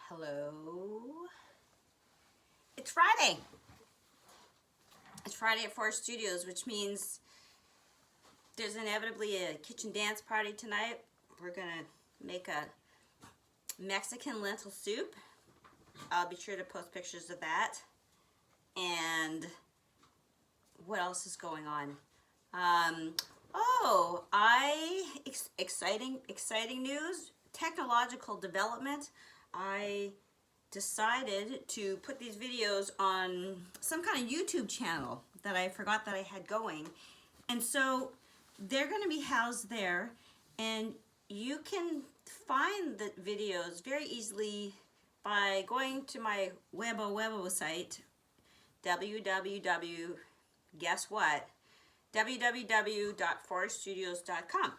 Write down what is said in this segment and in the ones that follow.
Hello. It's Friday. It's Friday at Forest Studios, which means there's inevitably a kitchen dance party tonight. We're gonna make a Mexican lentil soup. I'll be sure to post pictures of that. And what else is going on? Exciting news, technological development. I decided to put these videos on some kind of YouTube channel that I forgot that I had going. And so they're going to be housed there, and you can find the videos very easily by going to my Webo site, guess what? www.foreststudios.com.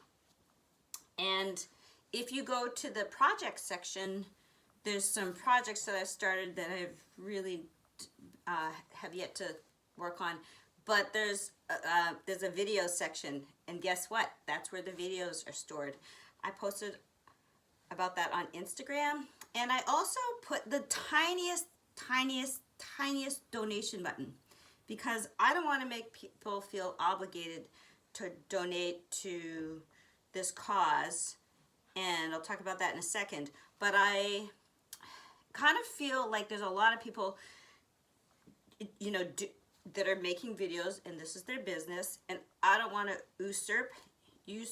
And if you go to the project section, there's some projects that I've started that I've really have yet to work on. But there's a video section, and guess what? That's where the videos are stored. I posted about that on Instagram, and I also put the tiniest donation button, because I don't want to make people feel obligated to donate to this cause, and I'll talk about that in a second. But I kind of feel like there's a lot of people, that are making videos, and this is their business, and I don't want to usurp. We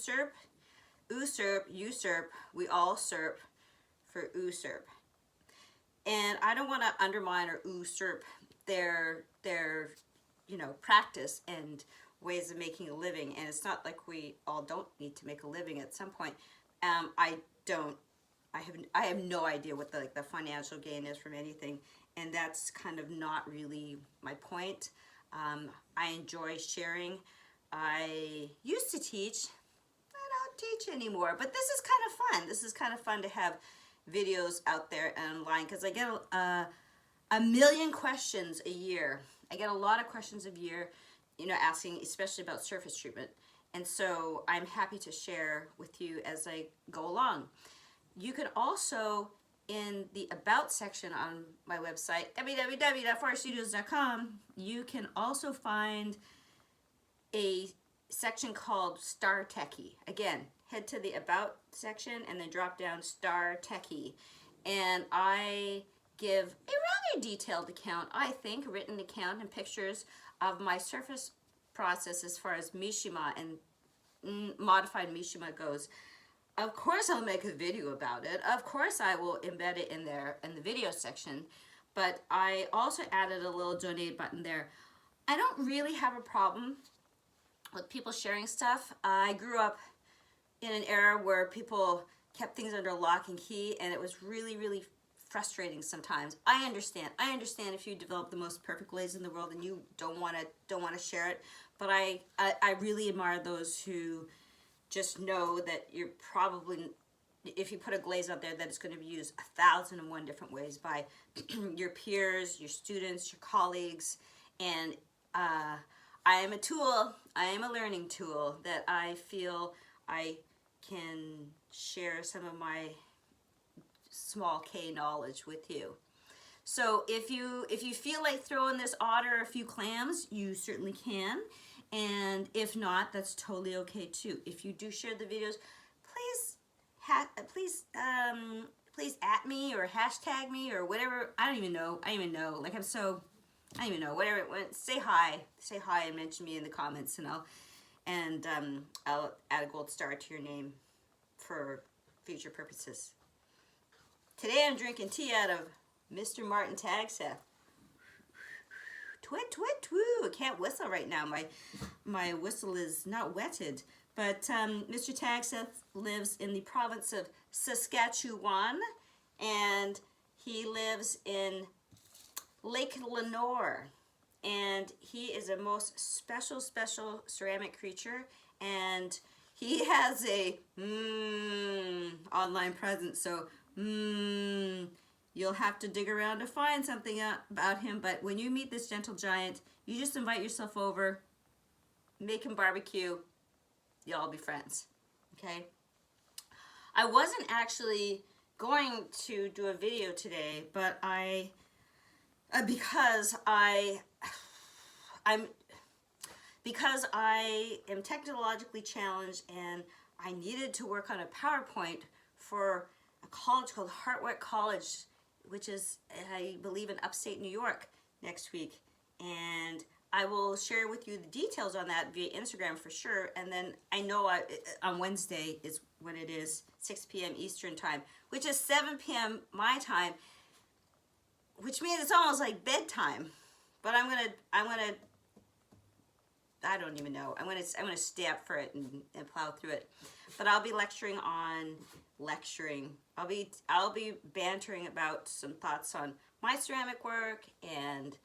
all serp for usurp, and I don't want to undermine or usurp their practice and ways of making a living. And it's not like we all don't need to make a living at some point. I have no idea what the financial gain is from anything, and that's kind of not really my point. I enjoy sharing. I used to teach. I don't teach anymore, but this is kind of fun. This is kind of fun to have videos out there online, because I get a million questions a year. I get a lot of questions a year, asking especially about surface treatment. And so I'm happy to share with you as I go along. You can also, in the About section on my website, www.foreststudios.com, you can also find a section called Star Techie. Again, head to the About section and then drop down Star Techie. And I give a rather detailed account, I think, written account and pictures of my surface process as far as Mishima and modified Mishima goes. Of course I'll make a video about it. Of course I will embed it in there in the video section. But I also added a little donate button there. I don't really have a problem with people sharing stuff. I grew up in an era where people kept things under lock and key, and it was really frustrating sometimes. I understand if you develop the most perfect glaze in the world and you don't want to share it, but I really admire those who just know that you're probably, if you put a glaze out there, that it's going to be used 1,001 different ways by your peers, your students, your colleagues. And I am a tool, I am a learning tool that I feel I can share some of my small K knowledge with you. So if you feel like throwing this otter a few clams, you certainly can. And if not, that's totally okay too. If you do share the videos, please at me or hashtag me or whatever. I don't even know. Like I don't even know. Whatever. Say hi and mention me in the comments, and I'll add a gold star to your name for future purposes. Today I'm drinking tea out of Mr. Martin Tagseth. Twit, twit, twoo. I can't whistle right now. My whistle is not wetted. But Mr. Tagseth lives in the province of Saskatchewan, and he lives in Lake Lenore. And he is a most special ceramic creature, and he has a online presence. So you'll have to dig around to find something out about him, but when you meet this gentle giant, you just invite yourself over, make him barbecue, you'll all be friends, okay? I wasn't actually going to do a video today, but because I am technologically challenged and I needed to work on a PowerPoint for a college called Hartwick College, which is, I believe, in upstate New York next week. And I will share with you the details on that via Instagram for sure. And then I know on Wednesday is when it is, 6 p.m. Eastern time, which is 7 p.m. my time, which means it's almost like bedtime. But I'm gonna I don't even know. I'm gonna stay up for it and plow through it. But I'll be lecturing. I'll be bantering about some thoughts on my ceramic work and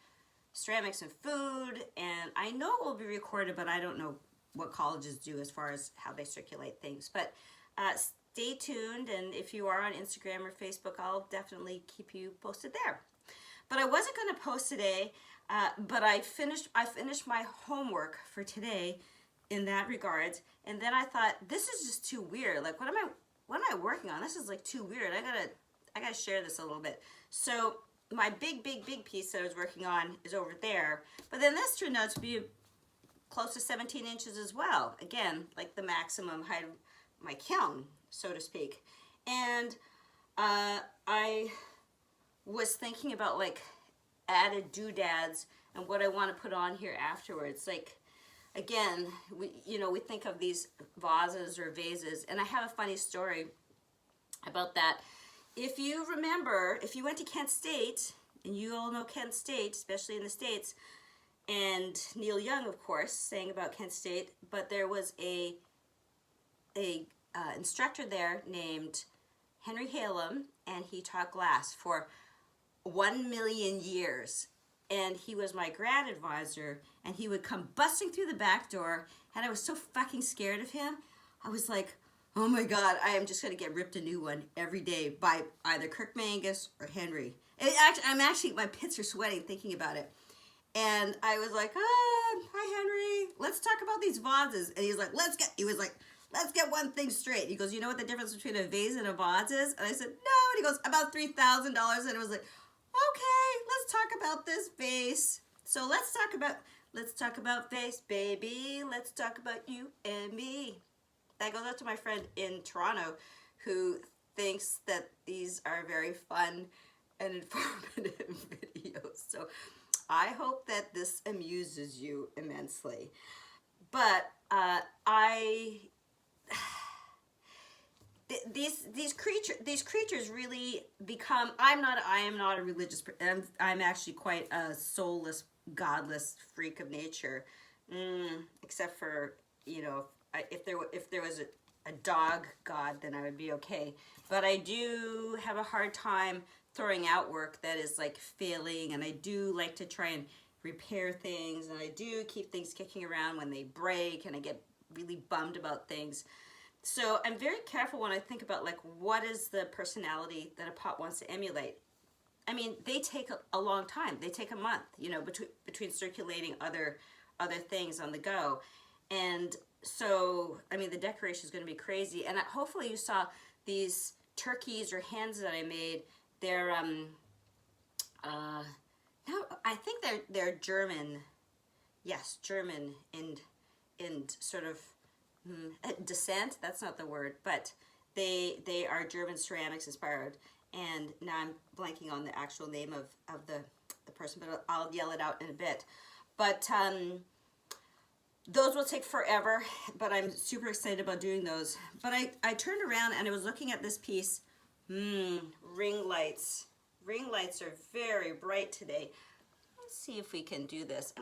ceramics and food. And I know it will be recorded, but I don't know what colleges do as far as how they circulate things. But stay tuned, and if you are on Instagram or Facebook, I'll definitely keep you posted there. But I wasn't going to post today. But I finished my homework for today in that regards, and then I thought, this is just too weird. Like, what am I working on? This is like too weird. I gotta share this a little bit. So my big piece that I was working on is over there, but then this turned out to be close to 17 inches as well. Again, like the maximum height of my kiln, so to speak. And I was thinking about like added doodads and what I want to put on here afterwards. Like, again, we think of these vases or vases, and I have a funny story about that. If you remember, if you went to Kent State, and you all know Kent State, especially in the States, and Neil Young, of course, sang about Kent State, but there was a instructor there named Henry Halem, and he taught glass for 1 million years, and he was my grad advisor, and he would come busting through the back door, and I was so fucking scared of him. I was like, oh my god, I am just going to get ripped a new one every day by either Kirk Mangus or Henry. My pits are sweating thinking about it. And I was like, hi Henry, let's talk about these vases. And let's get one thing straight. He goes, you know what the difference between a vase and a vase is? And I said, no. And he goes, about $3,000. And it was like, okay, let's talk about this vase. So let's talk about vase, baby. Let's talk about you and me. That goes out to my friend in Toronto who thinks that these are very fun and informative videos. So I hope that this amuses you immensely. But these creatures really become. I am not a religious. I'm actually quite a soulless, godless freak of nature, except for if there was a dog god, then I would be okay. But I do have a hard time throwing out work that is like failing, and I do like to try and repair things, and I do keep things kicking around when they break, and I get really bummed about things. So I'm very careful when I think about like what is the personality that a pot wants to emulate. I mean, they take a long time. They take a month, between circulating other things on the go. And so, I mean, the decoration is going to be crazy. And hopefully you saw these turkeys or hens that I made. They're no, I think they're German. Yes, German in sort of descent. That's not the word, but they are German ceramics inspired. And now I'm blanking on the actual name of the person, but I'll yell it out in a bit. But those will take forever, but I'm super excited about doing those. But I turned around and I was looking at this piece. Ring lights. Ring lights are very bright today. Let's see if we can do this.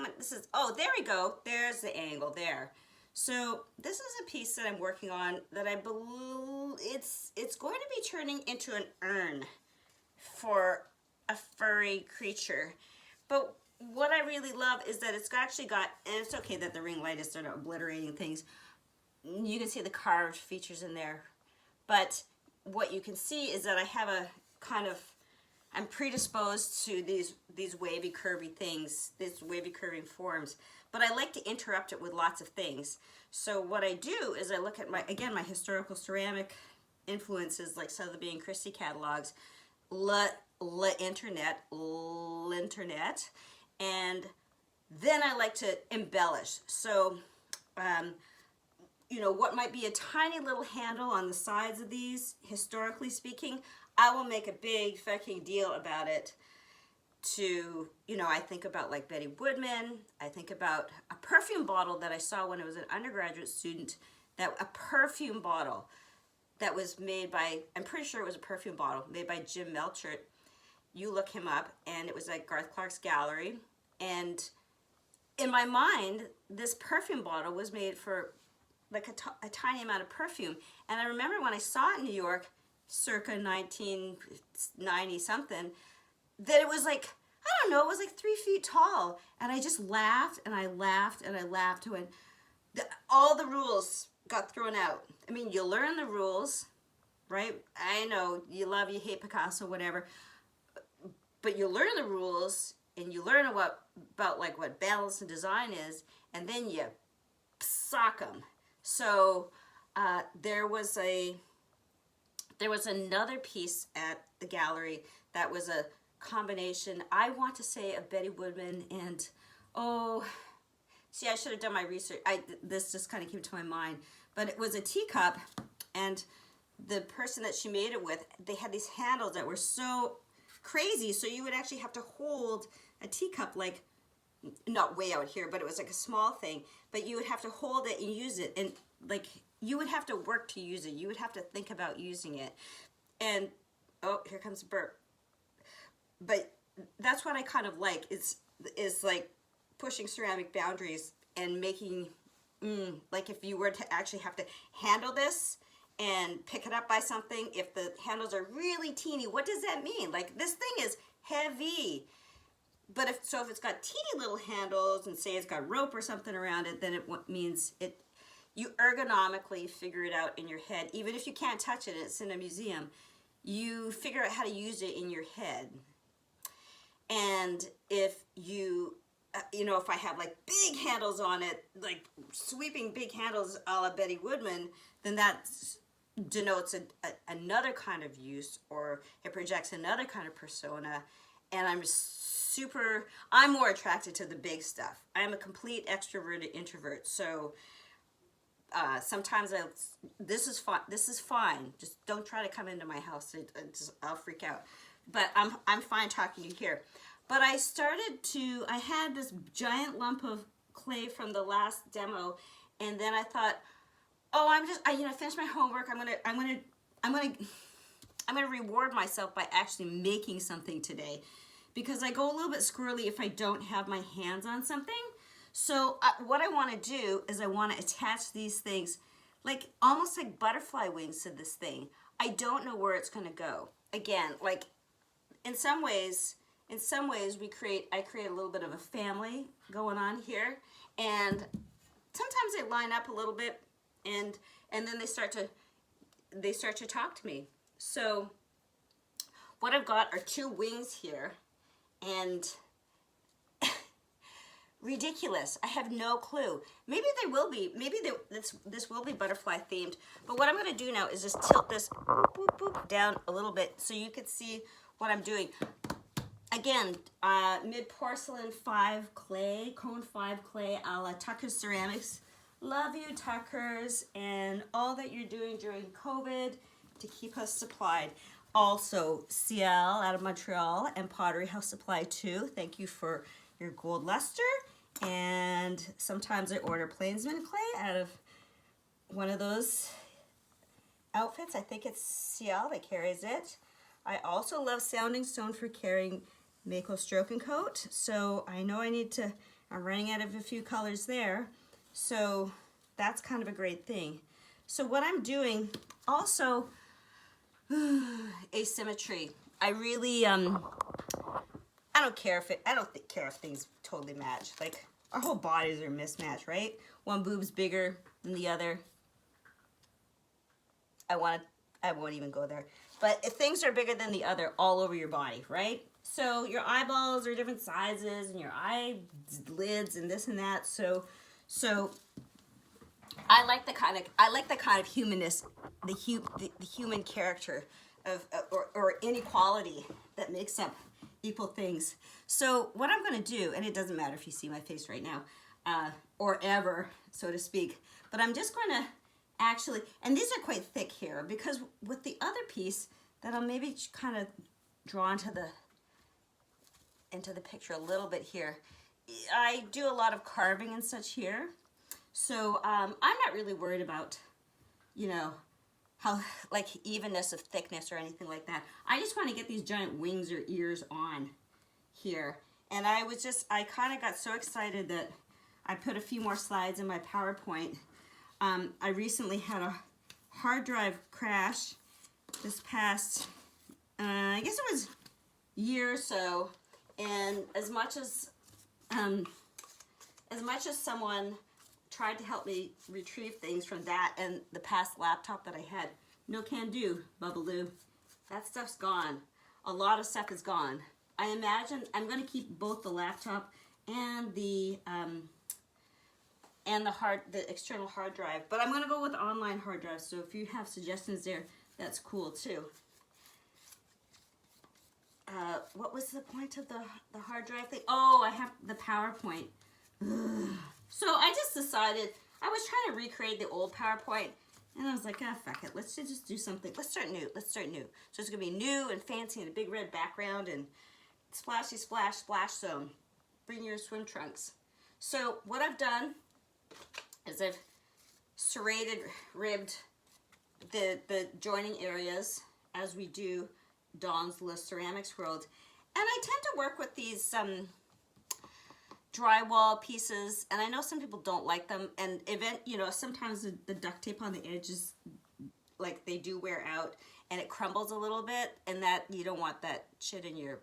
Oh, there we go. There's the angle there. So this is a piece that I'm working on that I believe it's going to be turning into an urn for a furry creature. But what I really love is that it's actually got, and it's okay that the ring light is sort of obliterating things. You can see the carved features in there. But what you can see is that I have a kind of, I'm predisposed to these wavy curvy things, these wavy curving forms. But I like to interrupt it with lots of things. So what I do is I look at my historical ceramic influences like Sotheby and Christie catalogs, internet, and then I like to embellish. So, you know, what might be a tiny little handle on the sides of these, historically speaking, I will make a big fucking deal about it. To, you know, I think about like Betty Woodman. I think about a perfume bottle that I saw when I was an undergraduate student, that a perfume bottle that was made by, I'm pretty sure it was a perfume bottle made by Jim Melchert. You look him up, and it was at Garth Clark's gallery. And in my mind, this perfume bottle was made for like a tiny amount of perfume. And I remember when I saw it in New York, circa 1990 something, that it was like, I don't know, it was like 3 feet tall. And I just laughed and I laughed and I laughed when all the rules got thrown out. I mean, you learn the rules, right? I know you love, you hate Picasso, whatever. But you learn the rules and you learn about like what balance and design is, and then you sock them. So there was another piece at the gallery that was a combination, I want to say, of Betty Woodman and, oh, see, I should have done my research. This just kind of came to my mind. But it was a teacup, and the person that she made it with, they had these handles that were so crazy, so you would actually have to hold a teacup, like, not way out here, but it was like a small thing, but you would have to hold it and use it, and like, you would have to work to use it. You would have to think about using it. And, oh, here comes a burp. But that's what I kind of like, is like pushing ceramic boundaries and making, like if you were to actually have to handle this and pick it up by something, if the handles are really teeny, what does that mean? Like, this thing is heavy. But if it's got teeny little handles, and say it's got rope or something around it, then it means you ergonomically figure it out in your head. Even if you can't touch it, it's in a museum, you figure out how to use it in your head. And if you, you know, if I have like big handles on it, like sweeping big handles a la Betty Woodman, then that denotes another kind of use, or it projects another kind of persona. And I'm more attracted to the big stuff. I'm a complete extroverted introvert. So sometimes this is fine. Just don't try to come into my house. I'll freak out. But I'm fine talking to you here. But I had this giant lump of clay from the last demo, and then I thought, oh, I finished my homework. I'm gonna reward myself by actually making something today, because I go a little bit squirrely if I don't have my hands on something. So what I want to do is I want to attach these things, like almost like butterfly wings to this thing. I don't know where it's gonna go. Again, like, in some ways I create a little bit of a family going on here, and sometimes they line up a little bit, and then they start to talk to me. So what I've got are 2 wings here, and ridiculous. I have no clue. Maybe they will be. Maybe this will be butterfly themed. But what I'm going to do now is just tilt this boop, boop, boop, down a little bit so you can see what I'm doing. Again, mid-porcelain 5 clay, cone 5 clay, a la Tucker's Ceramics. Love you, Tuckers, and all that you're doing during COVID to keep us supplied. Also, Ciel out of Montreal and Pottery House Supply too. Thank you for your gold luster. And sometimes I order Plainsman clay out of one of those outfits. I think it's Ciel that carries it. I also love Sounding Stone for carrying Mako Stroke and Coat. So I know I'm running out of a few colors there. So that's kind of a great thing. So what I'm doing also, asymmetry. I really, I don't care if things totally match. Like, our whole bodies are mismatched, right? One boob's bigger than the other. I won't even go there. But if things are bigger than the other all over your body, right? So your eyeballs are different sizes, and your eyelids and this and that. So I like the kind of humanness, the human character of or inequality that makes up equal things. So what I'm going to do, and it doesn't matter if you see my face right now, or ever, so to speak, but I'm just going to actually, and these are quite thick here, because with the other piece that I'll maybe kind of draw into the picture a little bit here, I do a lot of carving and such here. So I'm not really worried about, you know, how like evenness of thickness or anything like that. I just want to get these giant wings or ears on here. And I kind of got so excited that I put a few more slides in my PowerPoint. I recently had a hard drive crash this past, I guess it was a year or so. And as much as someone tried to help me retrieve things from that and the past laptop that I had, no can do, Bubbaloo. That stuff's gone. A lot of stuff is gone. I imagine I'm going to keep both the laptop and the external hard drive, but I'm going to go with online hard drive. So if you have suggestions there, that's cool too. What was the point of the hard drive thing? Oh, I have the PowerPoint. So I just decided, I was trying to recreate the old PowerPoint, and I was like, ah, fuck it, let's just do something. Let's start new. So it's gonna be new and fancy and a big red background and splashy splash, splash zone. Bring your swim trunks. So what I've done is I've serrated, ribbed the joining areas as we do Dawn's List Ceramics World. And I tend to work with these drywall pieces, and I know some people don't like them, and sometimes the duct tape on the edges, like, they do wear out and it crumbles a little bit, and that you don't want that shit in your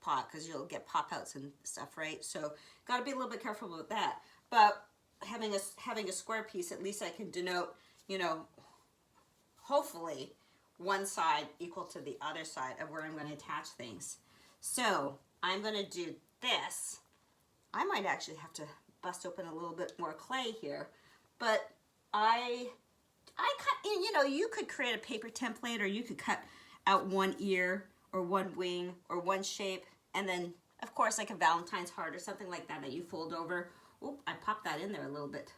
pot because you'll get pop outs and stuff, right? So got to be a little bit careful with that. But having a square piece, at least I can denote, hopefully one side equal to the other side of where I'm going to attach things. So I'm going to do this. I might actually have to bust open a little bit more clay here, but I cut, you could create a paper template, or you could cut out one ear or one wing or one shape, and then of course like a Valentine's heart or something like that that you fold over. Oop, I popped that in there a little bit.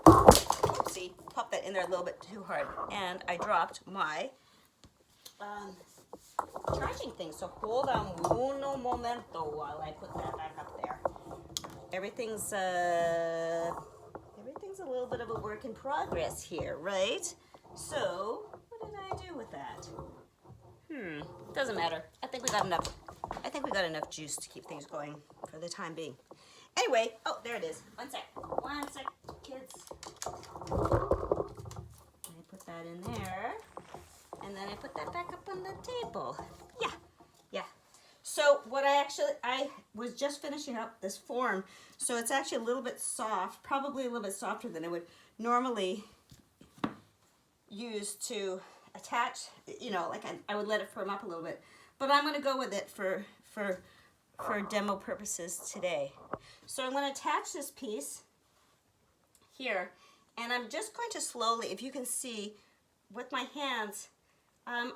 Oopsie, popped that in there a little bit too hard, and I dropped my charging thing. So hold on uno momento while I put that back up there. Everything's a little bit of a work in progress here, right? So what did I do with that? Doesn't matter. I think we got enough juice to keep things going for the time being. Anyway, oh, there it is. One sec, kids. I put that in there, and then I put that back up on the table. Yeah. So what I was just finishing up this form, so it's actually a little bit soft, probably a little bit softer than I would normally use to attach, like I would let it firm up a little bit. But I'm going to go with it for demo purposes today. So I'm going to attach this piece here, and I'm just going to slowly, if you can see, with my hands, when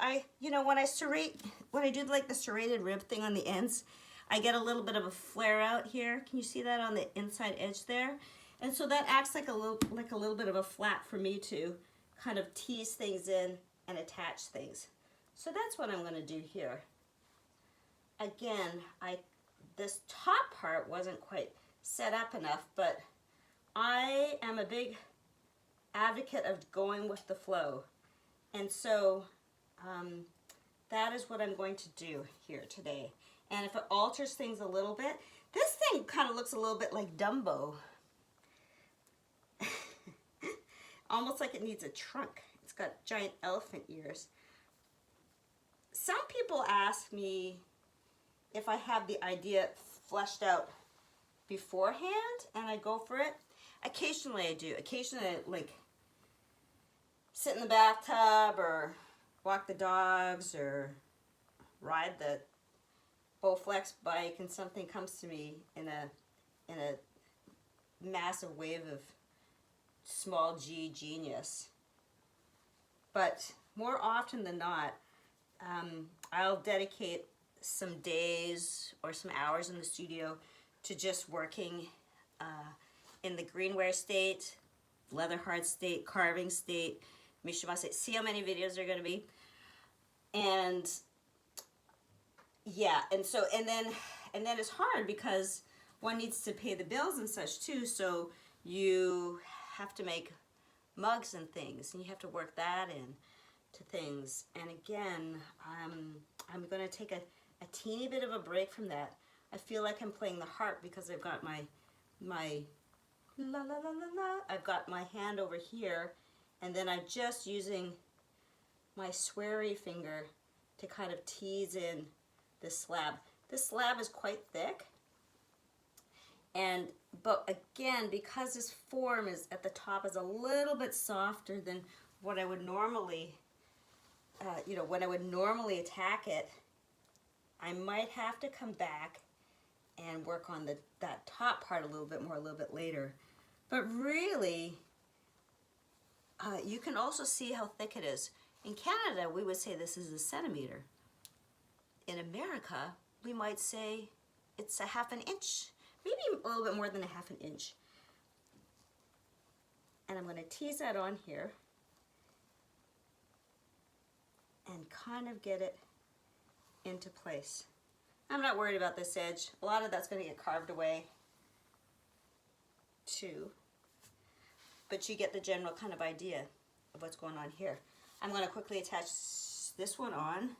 I do like the serrated rib thing on the ends, I get a little bit of a flare out here. Can you see that on the inside edge there? And so that acts like a little bit of a flat for me to kind of tease things in and attach things. So that's what I'm going to do here. Again, this top part wasn't quite set up enough, but I am a big advocate of going with the flow. And so that is what I'm going to do here today. And if it alters things a little bit, this thing kind of looks a little bit like Dumbo. Almost like it needs a trunk. It's got giant elephant ears. Some people ask me if I have the idea fleshed out beforehand and I go for it. Occasionally I do. Occasionally I like sit in the bathtub or walk the dogs or ride the Bowflex bike and something comes to me in a massive wave of small g genius. But more often than not, I'll dedicate some days or some hours in the studio to just working in the greenware state, leather hard state, carving state, mishima state. See how many videos there are going to be? And yeah, and then it's hard because one needs to pay the bills and such too, so you have to make mugs and things, and you have to work that in to things. And again, I'm going to take a teeny bit of a break from that. I feel like I'm playing the harp because I've got my la la la la la. I've got my hand over here, and then I'm just using my sweary finger to kind of tease in this slab. This slab is quite thick, but again, because this form is at the top is a little bit softer than what I would normally, when I would normally attack it, I might have to come back and work on that top part a little bit more a little bit later. But really, you can also see how thick it is. In Canada, we would say this is a centimeter. In America, we might say it's a half an inch, maybe a little bit more than a half an inch. And I'm going to tease that on here and kind of get it into place. I'm not worried about this edge. A lot of that's going to get carved away too. But you get the general kind of idea of what's going on here. I'm going to quickly attach this one on.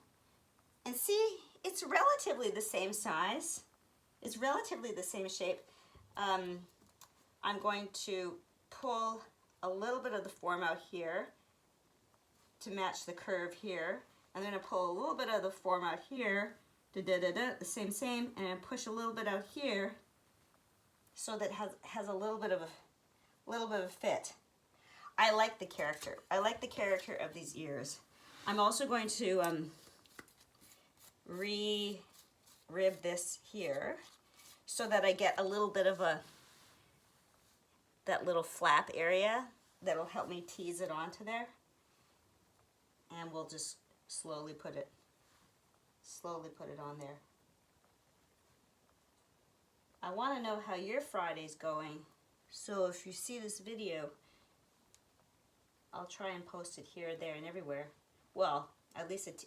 And see, it's relatively the same size. It's relatively the same shape. I'm going to pull a little bit of the form out here to match the curve here. I'm going to pull a little bit of the form out here, the same, and push a little bit out here so that it has a little bit of a fit. I like the character. I like the character of these ears. I'm also going to re-rib this here so that I get a little bit of that little flap area that'll help me tease it onto there. And we'll just slowly put it on there. I want to know how your Friday's going, so if you see this video, I'll try and post it here, there, and everywhere. Well, at least to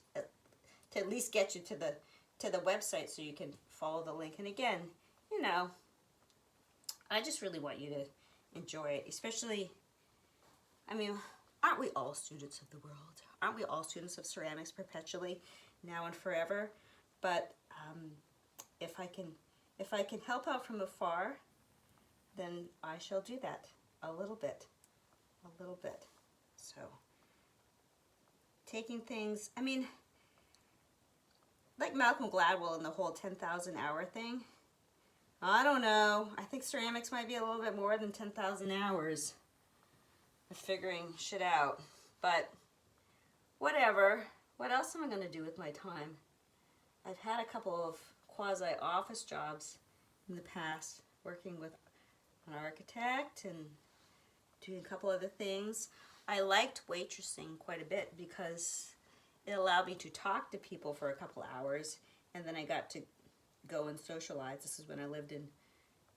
at least get you to the website so you can follow the link. And again, I just really want you to enjoy it, especially, I mean, aren't we all students of the world? Aren't we all students of ceramics perpetually, now and forever? But if I can help out from afar, then I shall do that a little bit. So, taking things, I mean, like Malcolm Gladwell and the whole 10,000 hour thing, I don't know. I think ceramics might be a little bit more than 10,000 hours of figuring shit out. But whatever. What else am I going to do with my time? I've had a couple of quasi-office jobs in the past, working with an architect and doing a couple other things. I liked waitressing quite a bit because it allowed me to talk to people for a couple hours, and then I got to go and socialize. This is when I lived in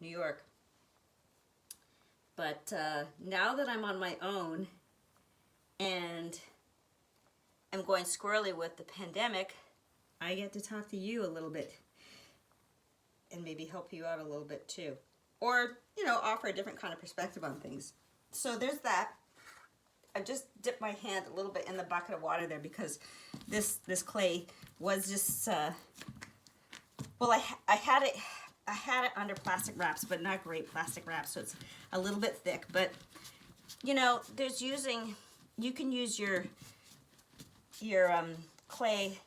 New York. But now that I'm on my own and I'm going squirrely with the pandemic, I get to talk to you a little bit and maybe help you out a little bit too. Or, offer a different kind of perspective on things. So there's that. I just dipped my hand a little bit in the bucket of water there because this clay was just, well, I had it under plastic wraps, but not great plastic wraps, so it's a little bit thick. But, you can use your clay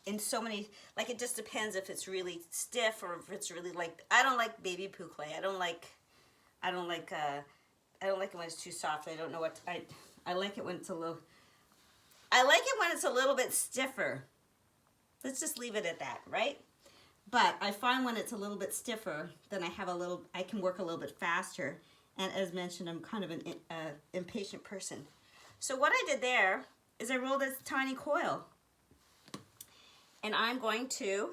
in so many, like, it just depends if it's really stiff or if it's really I don't like baby poo clay. I don't like it when it's too soft. I don't know what, I like it when it's a little bit stiffer. Let's just leave it at that, right? But I find when it's a little bit stiffer, then I can work a little bit faster. And as mentioned, I'm kind of an impatient person. So what I did there is I rolled this tiny coil. And I'm going to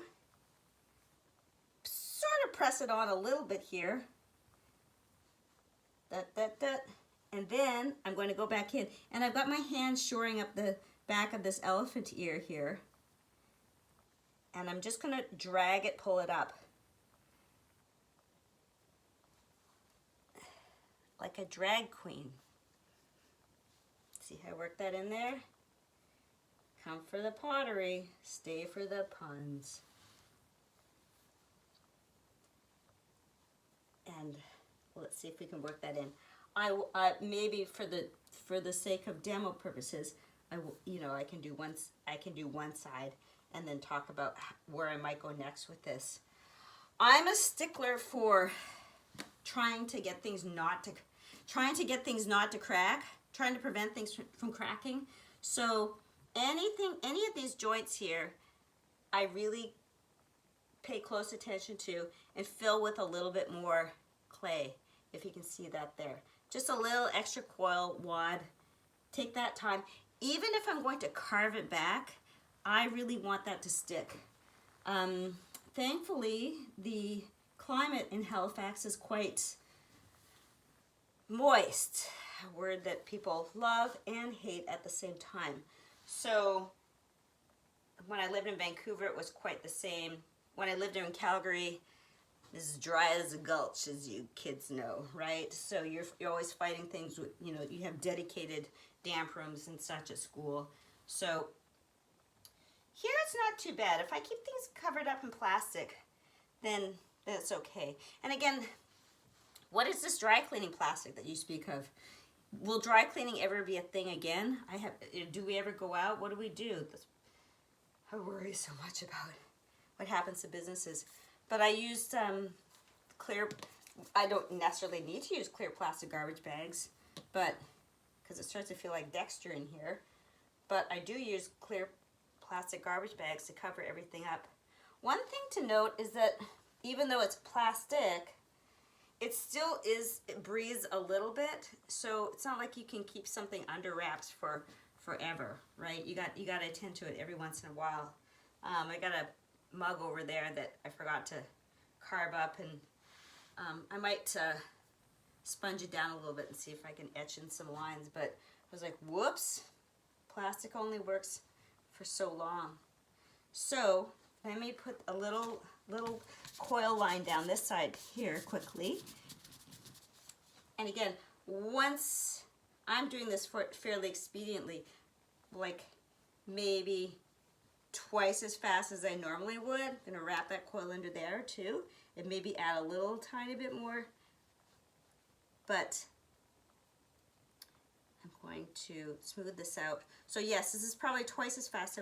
sort of press it on a little bit here. And then I'm going to go back in. And I've got my hand shoring up the back of this elephant ear here. And I'm just going to drag it, pull it up. Like a drag queen. See how I work that in there? Come for the pottery, stay for the puns. And let's see if we can work that in. Maybe for the sake of demo purposes, I can do one side and then talk about where I might go next with this. I'm a stickler for trying to get things not to crack, trying to prevent things from cracking. So any of these joints here, I really pay close attention to and fill with a little bit more clay, if you can see that there. Just a little extra coil wad. Take that time. Even if I'm going to carve it back, I really want that to stick. Thankfully, the climate in Halifax is quite moist, a word that people love and hate at the same time. So when I lived in Vancouver, it was quite the same. When I lived in Calgary, it's as dry as a gulch, as you kids know, right? So you're always fighting things with, you have dedicated damp rooms and such at school. So here it's not too bad. If I keep things covered up in plastic, then it's okay. And again, what is this dry cleaning plastic that you speak of? Will dry cleaning ever be a thing again? Do we ever go out? What do we do? I worry so much about what happens to businesses. But I used clear, I don't necessarily need to use clear plastic garbage bags, but because it starts to feel like Dexter in here. But I do use clear plastic garbage bags to cover everything up. One thing to note is that even though it's plastic, it still it breathes a little bit, so it's not like you can keep something under wraps for forever, right? You got to attend to it every once in a while. I got a mug over there that I forgot to carve up, and I might sponge it down a little bit and see if I can etch in some lines, but I was like, whoops, plastic only works for so long. So let me put a little coil line down this side here quickly. And again, once I'm doing this fairly expediently, like maybe twice as fast as I normally would. I'm gonna wrap that coil under there too, and maybe add a little tiny bit more. But I'm going to smooth this out. So yes, this is probably twice as fast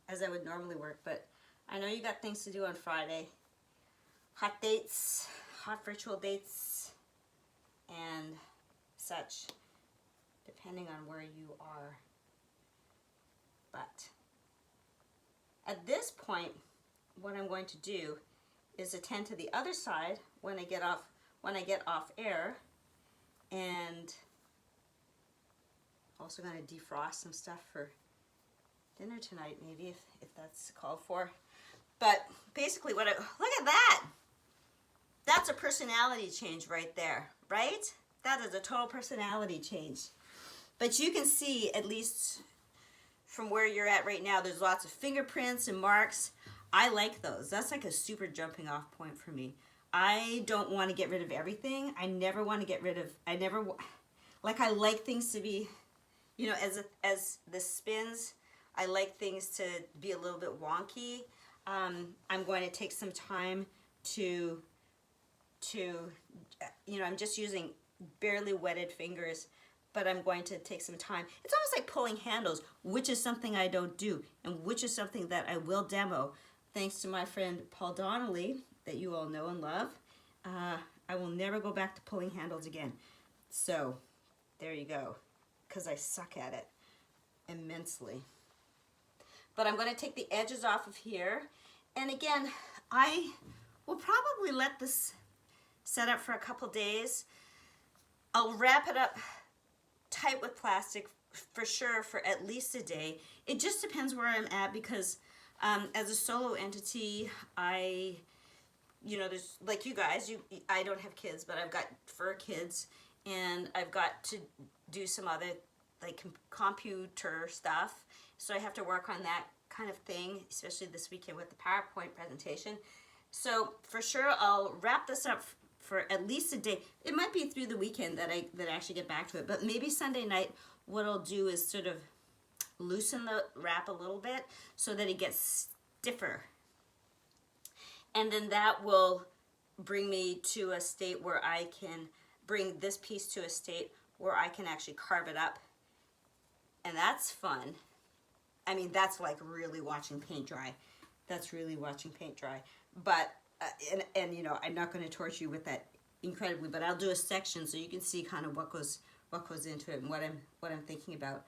as I would normally work, but I know you got things to do on Friday. Hot dates, hot virtual dates, and such, depending on where you are. But at this point, what I'm going to do is attend to the other side when I get off air, and also going to defrost some stuff for dinner tonight, maybe if that's called for. But basically, look at that. That's a personality change right there, right? That is a total personality change. But you can see, at least from where you're at right now, there's lots of fingerprints and marks. I like those. That's like a super jumping off point for me. I don't want to get rid of everything. I never want to get rid of, I like things to be, as this spins, I like things to be a little bit wonky. I'm going to take some time to I'm just using barely wetted fingers, but I'm going to take some time. It's almost like pulling handles, which is something I don't do, and which is something that I will demo, thanks to my friend Paul Donnelly, that you all know and love. I will never go back to pulling handles again. So, there you go, because I suck at it immensely. But I'm going to take the edges off of here, and again, I will probably let this set up for a couple days. I'll wrap it up tight with plastic for sure for at least a day. It just depends where I'm at, because as a solo entity, there's like you guys, I don't have kids, but I've got fur kids, and I've got to do some other like computer stuff. So I have to work on that kind of thing, especially this weekend with the PowerPoint presentation. So for sure, I'll wrap this up for at least a day. It might be through the weekend that I actually get back to it, but maybe Sunday night, what I'll do is sort of loosen the wrap a little bit so that it gets stiffer. And then that will bring me to a state where I can bring this piece to a state where I can actually carve it up. And that's fun. I mean, that's like really watching paint dry. That's really watching paint dry. But, I'm not going to torture you with that incredibly, but I'll do a section so you can see kind of what goes into it and what I'm thinking about.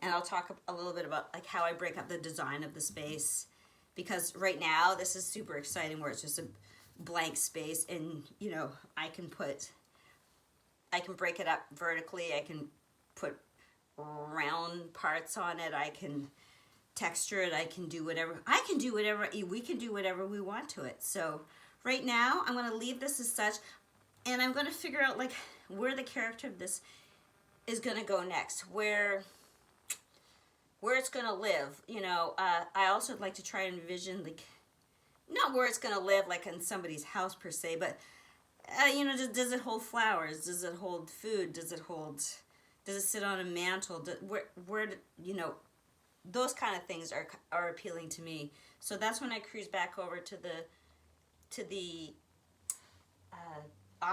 And I'll talk a little bit about like how I break up the design of the space, because right now this is super exciting where it's just a blank space, and I can break it up vertically. I can put round parts on it. I can texture it. I can do whatever. We can do whatever we want to it. So right now I'm going to leave this as such, and I'm going to figure out like where the character of this is going to go next, where it's going to live. I also like to try and envision like not where it's going to live like in somebody's house per se, but does it hold flowers? Does it hold food? Does it sit on a mantle? Those kind of things are appealing to me. So that's when I cruise back over to the